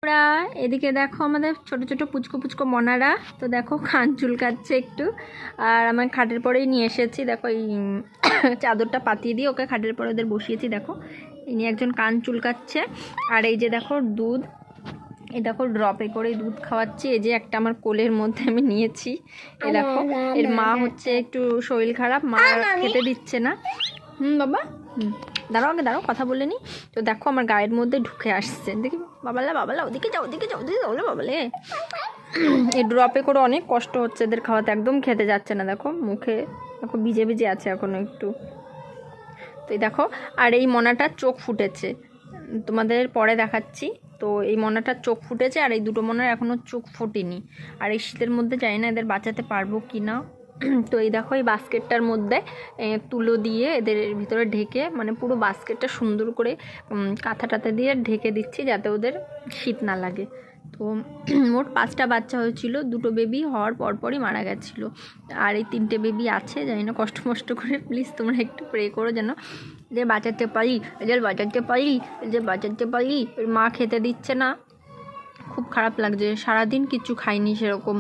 আমরা এদিকে দেখো আমাদের ছোট ছোট পুচকো পুচকো মনারা, তো দেখো কান চুলকাচ্ছে একটু। আর আমার খাটের পরেই নিয়ে এসেছি, দেখো এই চাদরটা পাতিয়ে দিয়ে ওকে খাটের পরে ওদের বসিয়েছি। দেখো ইনি একজন কান চুলকাচ্ছে। আর এই যে দেখো দুধ, এই দেখো ড্রপে করে দুধ খাওয়াচ্ছি। এই যে একটা আমার কোলের মধ্যে আমি নিয়েছি। এই দেখো এর মা হচ্ছে একটু শরীর খারাপ, মা খেতে দিচ্ছে না। বাবা দাঁড়াও, আগে দাঁড়াও, কথা বলে নি। তো দেখো আমার গায়ের মধ্যে ঢুকে আসছে, দেখি বাবালা বাবালা, ওদিকে যাও ওদিকে যাও ওদিকে যাও বাবালে। এই ড্রপে করে অনেক কষ্ট হচ্ছে এদের খাওয়াতে, একদম খেতে যাচ্ছে না। দেখো মুখে দেখো ভিজে ভিজে আছে এখনো একটু। তো এই দেখো, আর এই মনাটার চোখ ফুটেছে, তোমাদের পরে দেখাচ্ছি। তো এই মনাটার চোখ ফুটেছে, আর এই দুটো মনার এখনও চোখ ফোটেনি। আর এই শীতের মধ্যে জানি না এদের বাঁচাতে পারবো কি না। তো এই দেখো এই বাস্কেটটার মধ্যে তুলো দিয়ে এদের ভিতরে ঢেকে, মানে পুরো বাস্কেটটা সুন্দর করে কাঁথা টাথা দিয়ে ঢেকে দিচ্ছি যাতে ওদের শীত না লাগে। তো মোট 5টা বাচ্চা হয়েছিল, 2টো বেবি হওয়ার পরপরই মারা গেছিলো। আর এই 3টে বেবি আছে, জানি না, কষ্ট মষ্ট করে প্লিজ তোমরা একটু প্রে করো যেন যে বাঁচাতে পারি, এদের বাঁচাতে পারি, যে বাঁচাতে পারি। মা খেতে দিচ্ছে না, খুব খারাপ লাগছে। সারাদিন কিছু খাইনি সেরকম।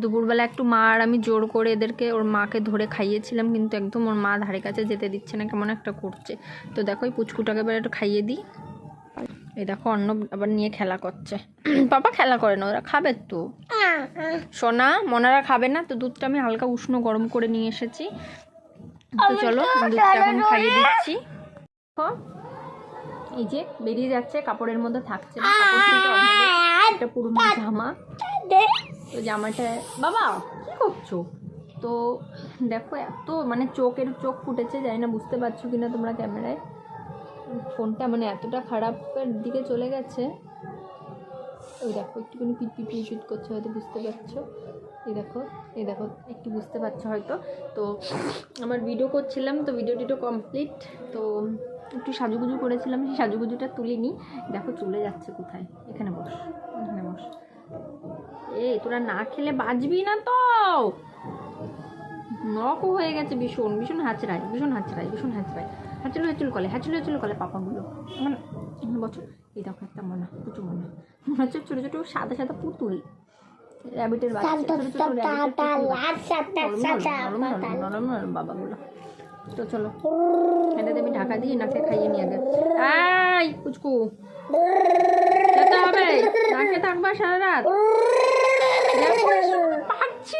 দুপুরবেলা একটু মা আর আমি জোর করে এদেরকে ওর মাকে ধরে খাইয়েছিলাম, কিন্তু একদম ওর মা ধারে কাছে যেতে দিচ্ছে না, কেমন একটা করছে। তো দেখো এই পুচকুটাকে এবার একটু খাইয়ে দিই। এই দেখো অন্য আবার নিয়ে খেলা করছে। পাপা খেলা করে না, ওরা খাবে তো সোনা, মনারা খাবে না। তো দুধটা আমি হালকা উষ্ণ গরম করে নিয়ে এসেছি। তো চলো দুধটা এখন খাইয়ে দিচ্ছি। এই যে বেরিয়ে যাচ্ছে, কাপড়ের মধ্যে থাকছে না, এটা পুরনো জামা। তো জামাটা বাবা কি করছো? তো দেখো এত মানে চোখ ফুটেছে, জানি না বুঝতে পারছো কিনা তোমরা ক্যামেরায়। ফোনটা মানে এতটা খারাপের দিকে চলে গেছে। ওই দেখো একটুখানি পিট করছে, হয়তো বুঝতে পারছো। এই দেখো একটু বুঝতে পারছো হয়তো। তো আমার ভিডিও করছিলাম, তো ভিডিও কমপ্লিট। তো একটু সাজুগুজু করেছিলাম, সেই সাজুগুজুটা তুলিনি। দেখো চলে যাচ্ছে কোথায়, এখানে বস, এখানে বস। এই তোরা না খেলে বাঁচবি না তো। নকও হয়ে গেছে ভীষণ ভীষণ হাঁচড়ায়, হ্যাচুল কলে পাপাগুলো মানে বছর। এই দেখো একটা মনে হচ্ছে ছোটো ছোটো সাদা সাদা পুতুল র্যাবিটের বাচ্চা, বাবাগুলো। তো চলো এটাতে আমি ঢাকা দিয়ে নাকে খাইয়ে নিয়ে গে। এই পুচকু খেতে হবে, নাকে থাকবা সারা রাত। পাচ্ছি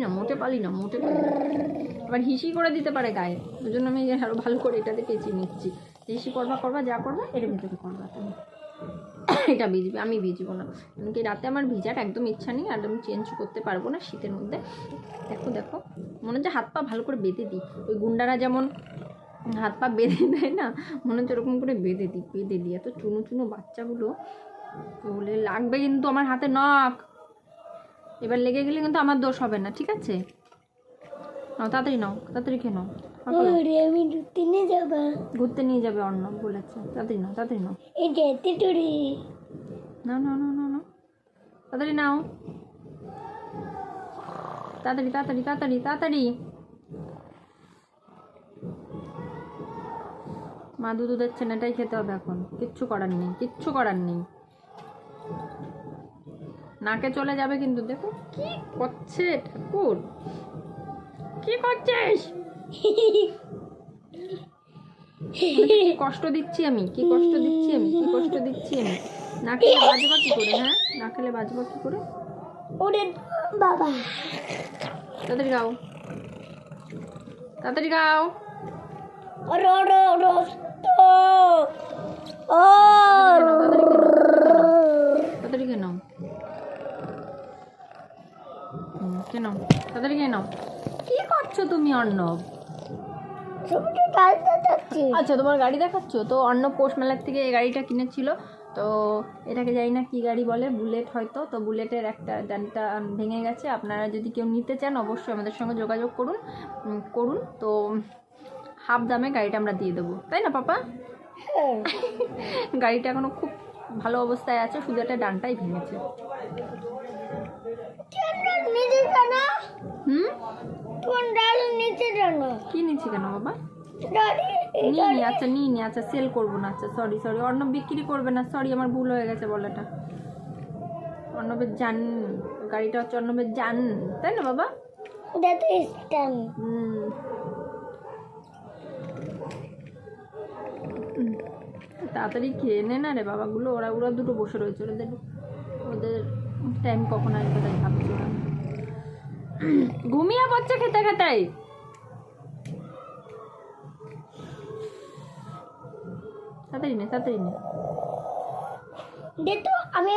না মোটে পালি না। আবার হিসি করে দিতে পারে গায়ে, ওই জন্য আমি আরো ভালো করে এটাতে পেঁচিয়ে নিচ্ছি। হিসি করবা যা করবা এর ভেতরে করবা তুমি। এটা ভিজবে, আমি ভিজবো না, এমনকি রাতে আমার ভিজার একদম ইচ্ছা নেই, আর আমি চেঞ্জ করতে পারবো না শীতের মধ্যে। দেখো মনে হচ্ছে হাত পা ভালো করে বেঁধে দিই, ওই গুন্ডারা যেমন হাত পা বেঁধে দেয় না, মনে হচ্ছে ওরকম করে বেঁধে দিই। এত চুনো বাচ্চাগুলো বলে লাগবে কিন্তু আমার হাতে নখ। এবার লেগে গেলে কিন্তু আমার দোষ হবে না, ঠিক আছে? তাড়াতাড়ি খেয়ে নাও। আমি ঘুরতে নিয়ে যাবে অর্ণব বলেছে, তাড়াতাড়ি নাও। এই যেতে টুরি না তাড়াতাড়ি নাও, তাড়াতাড়ি। মা দুধ দিচ্ছে না, এটাই খেতে হবে এখন, কিচ্ছু করার নেই। নাকে চলে যাবে কিন্তু। দেখো কি করছে ঠাকুর, কি করছিস? কষ্ট দিচ্ছি আমি, কি কষ্ট দিচ্ছি আমি। না খেলে বাজবা কি করে? হ্যাঁ, না খেলে বাজবা কি করে? ওরে বাবা, তাড়াতাড়ি গাও। তাড়াতাড়ি খেয়ে নাও। কি করছো তুমি অর্ণব? আচ্ছা তোমার গাড়ি দেখাচ্ছ তো। অর্ণব পৌষ মেলার থেকে এই গাড়িটা কিনেছিল। তো এটাকে জানি না কি গাড়ি বলে, বুলেট হয়তো। তো বুলেটের একটা ডানটা ভেঙে গেছে। আপনারা যদি কেউ নিতে চান অবশ্যই আমাদের সঙ্গে যোগাযোগ করুন। তো হাফ দামে গাড়িটা আমরা দিয়ে দেবো, তাই না পাপা? গাড়িটা এখনো খুব ভালো অবস্থায় আছে, শুধু একটা ডানটাই ভেঙেছে। কি নিচ্ছি কেন বাবা? নিয়ে আচ্ছা নিয়ে আচ্ছা সেল করবো না, আচ্ছা সরি অর্ণব বিক্রি করবে না, সরি আমার ভুল হয়ে গেছে বলাটা। অর্ণবের জান, গাড়িটা হচ্ছে অর্ণবের জান, তাই না বাবা? এটা তো স্ট্যান্ড। তাড়াতাড়ি খেয়ে নে না রে বাবাগুলো, ওরা ওরা দুটো বসে রয়েছে, ওদের টাইম কখন আসবে তাই ভাবছি ওরা। ঘুমিয়ে পড়ছে খেতে খেতে। তাড়াতাড়ি নে। তো আমি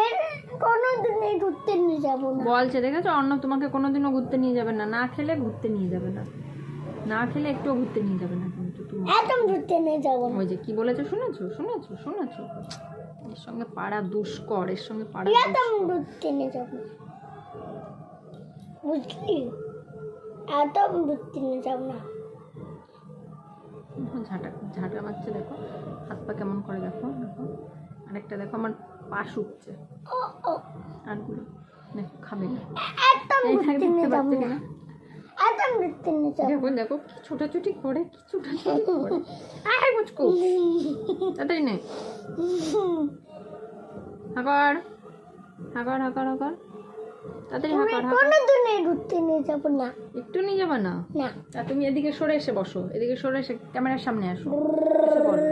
কোনোদিনই ঘুরতে নিয়ে যাবো না। বলছে দেখেছো অর্ণব তোমাকে কোনোদিনও ঘুরতে নিয়ে যাবে না, না খেলে ঘুরতে নিয়ে যাবে না, না খেলে একটুও ঘুরতে নিয়ে যাবে না কিন্তু তুমি। একদম ঘুরতে নিয়ে যাবো না। ওই যে কি বলেছো শুনেছো? এর সঙ্গে পাড়া দুষ্কর, এর সঙ্গে পাড়া একদম ঘুরতে নিয়ে যাবো না, বুঝলি? একদম ঘুরতে নিয়ে যাবো না। ঝাঁটা মারছে দেখো, হাত পা কেমন করে দেখো। আরেকটা দেখো আমার পা শুকছে। ও ও আরগুলো দেখো খাবে না। একদম ঘুরতে নিয়ে যাবো না, একদম ঘুরতে নিয়ে যাবো। দেখো কি ছোটাছুটি করে, আয় বুঝকো তাড়াতাড়ি নে। হাকার তাড়াতাড়ি হাকার। কোনোদিনই ঘুরতে নিয়ে যাবো না। একটু নিয়ে যাবে না? না। আর তুমি এদিকে সরে এসে বসো, এদিকে সরে এসে ক্যামেরার সামনে আসো, এসে বলো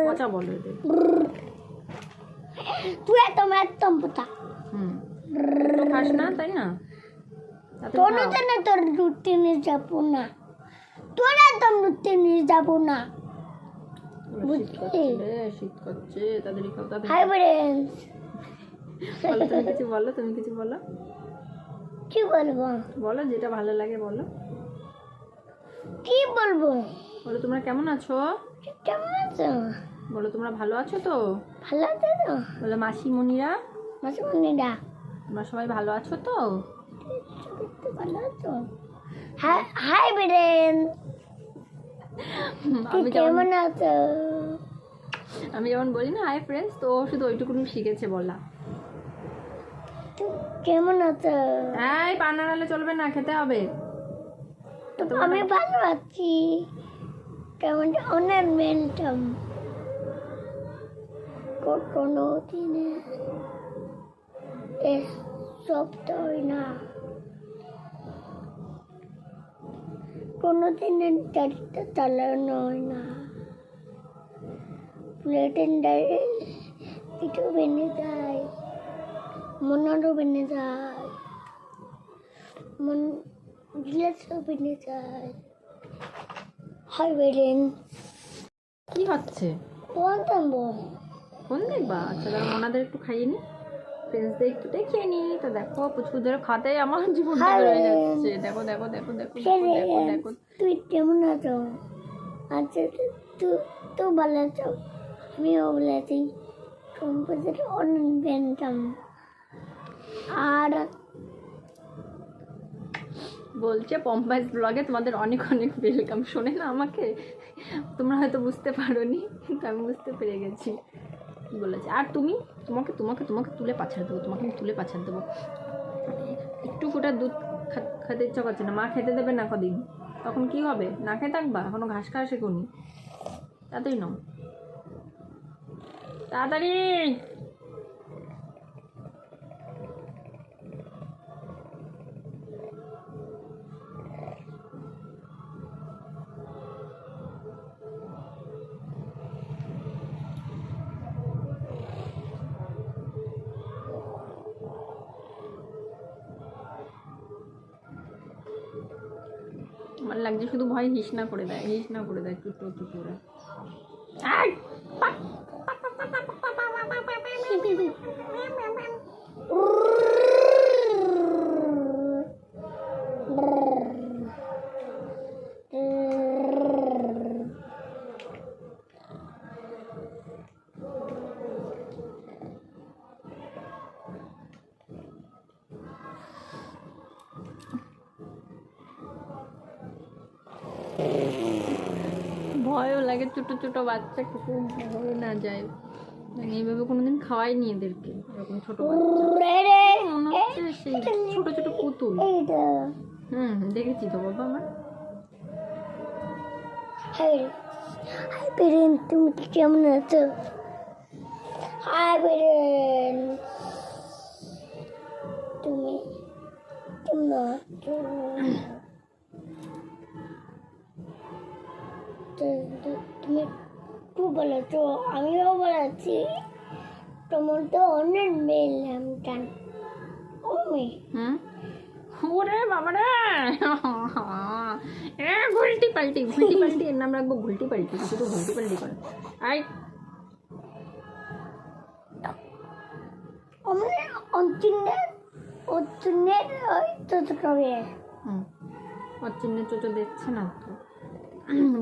কথা বলো এদের। তুই একদম পোতা। তো খাস না তাই না? কোনোদিনই তোর ঘুরতে নিয়ে যাবো না, তোর একদম ঘুরতে নিয়ে যাবো না, বুঝলি? শীত করছে তাড়াতাড়ি খাও তাড়াতাড়ি। হাই ফ্রেন্ডস, তুমি কিছু বলো। কি বলবো? বলো যেটা ভালো লাগে বলো। কি বলবো? বলো তোমরা কেমন আছো, কেমন আছো? বলো তোমরা ভালো আছো তো? ভালো আছো তো? বলো মাসিমণিরা মাসিমণিরা তোমরা সবাই ভালো আছো তো? ভালো আছো? হাই ফ্রেন্ডস, কেমন আছো? আমি যেমন বলি না হাই ফ্রেন্ডস, তো ও শুধু ওইটুকুনি শিখেছে বলা। কেমন আছো? এই পা নাড়ালে চলবে না, খেতে হবে। আমি ভালো আছি, কেমন অনেক মেনটাম কোনো দিনে এসব তো হয় না, কোনো দিনের গাড়িটা চালানো হয় না, প্লেটের এটাও বেনে যায়, মনারও বেনে যায়, গ্লাসও বেনে যায়। হাই বেরেন, কি হচ্ছে? ফোন দেখবা? আচ্ছা তাহলে ওনাদের একটু খাইয়ে নি, ফ্রেন্ডসদের একটু দেখিয়ে নি। তো দেখো পুচকুদের খাতে আমার জীবন হয়ে যাচ্ছে। দেখো তুই কেমন আছো? আচ্ছা তুই ভালো আছো? আমিও ভালো আছি। কম্পিউটার অনেক বেনতাম, আর বলছে পম্পাস ব্লগে তোমাদের অনেক ওয়েলকাম। শোনে না আমাকে, তোমরা হয়তো বুঝতে পারোনি কিন্তু আমি বুঝতে পেরে গেছি বলেছে। আর তোমাকে তুলে পাছাড় দেবো, তোমাকে আমি তুলে পাছাড় দেবো। একটু ফোটা দুধ খেতে ইচ্ছা করছে না, মা খেতে দেবে না কদিন, তখন কি হবে? না খেয়ে থাকবা? এখনো ঘাস খাওয়া শেখোনি। তাড়াতাড়ি নাও, তাড়াতাড়ি। আমার লাগছে শুধু ভয় হিস না করে দেয় টুটো করে। ভয়ও লাগে, ছোট বাচ্চা কুকুর হয়ে না যায়, এইভাবে কোনোদিন খাওয়াইনি এদেরকে। এরকম ছোট বাচ্চা মনে হচ্ছে সেই ছোট পুতুল। দেখেছি তো বাবা আমার। হাই পেরেন্ট, তুমি কেমন আছো? হাই পেরেন্ট, তুমি কেমন আছো? তুমি একটু বলেছো, আমিও বলেছি। তোমার তো অনেক মেল নামটান। ওরে বাবা রে ঘুলটি পাল্টি এর নাম রাখবো ঘুলটি পাল্টি, শুধু ঘুলটি পাল্টি করে। আই অচিহ্নে চোচো দেখছে না তো,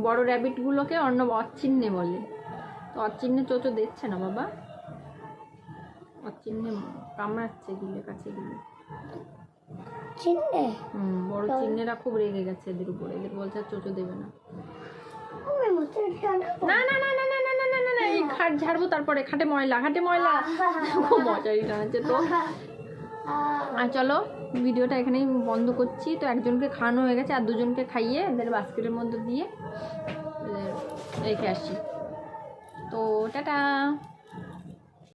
বড় র্যাবিটগুলোকে অন্য অচিহ্নে বলে, তো অচিহ্নে চোচো দেখছে না বাবা, অচিহ্নে কামড়াচ্ছে গিলে, কাছে গিলে। বড় চিহ্নেরা খুব রেগে গেছে এদের উপরে, এদের বলছে আর চোচো দেবে না। না না না না না না না না না না, এই খাট ঝাড়বো, তারপরে খাটে ময়লা খুব মজাই টানাচ্ছে তো। আর চলো ভিডিওটা এখানেই বন্ধ করছি। তো একজনকে খাওয়ানো হয়ে গেছে, আর দুজনকে খাইয়ে এদের বাস্কেটের মধ্যে দিয়ে রেখে আসি। তো টাটা।